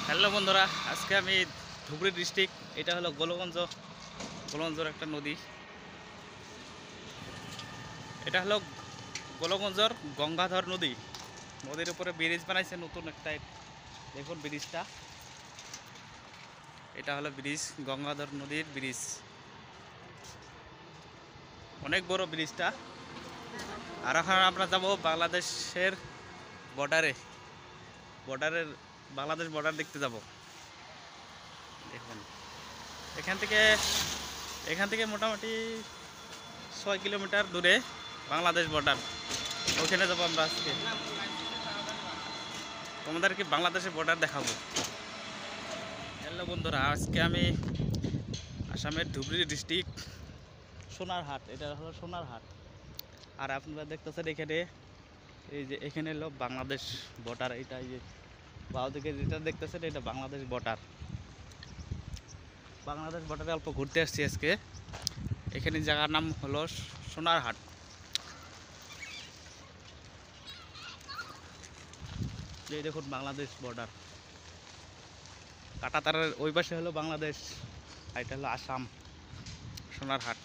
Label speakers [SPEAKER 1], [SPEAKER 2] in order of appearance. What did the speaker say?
[SPEAKER 1] Hello বন্ধুরা, আজকে আমি ধুবড়ী ডিস্ট্রিক্ট, এটা হলো গোলগঞ্জর একটা নদী। এটা হলো গোলগঞ্জর গঙ্গাধর নদী। নদীর উপরে ব্রিজ বানাইছে নতুন একটা, দেখুন ব্রিজটা। এটা হলো ব্রিজ, গঙ্গাধর নদীর ব্রিজ, অনেক বড় ব্রিজটা। আর এখন আমরা যাব বাংলাদেশের বর্ডারে, বাংলাদেশ বর্ডার দেখতে যাব। দেখুন এখান থেকে মোটামুটি 6 কিলোমিটার দূরে বাংলাদেশ বর্ডার, ওখানে যাবো আমরা আজকে। তোমাদেরকে বাংলাদেশের বর্ডার দেখাবো। হ্যালো বন্ধুরা, আজকে আমি আসামের ধুবড়ী ডিস্ট্রিক্ট সোনারহাট, এটা হলো সোনারহাট। আর আপনারা দেখতেছেন এখানে, এই যে এখানে হলো বাংলাদেশ বর্ডার। এটা এই যে বাউ দিকে যেটা দেখতেছেন, এটা বাংলাদেশ বর্ডার। বাংলাদেশ বর্ডারে অল্প ঘুরতে আসছি আজকে। এখানে জায়গার নাম হলো সোনারহাট। এই দেখুন বাংলাদেশ বর্ডার, কাঁটাতারের ওই পাশে হলো বাংলাদেশ, আর এটা হলো আসাম, সোনারহাট।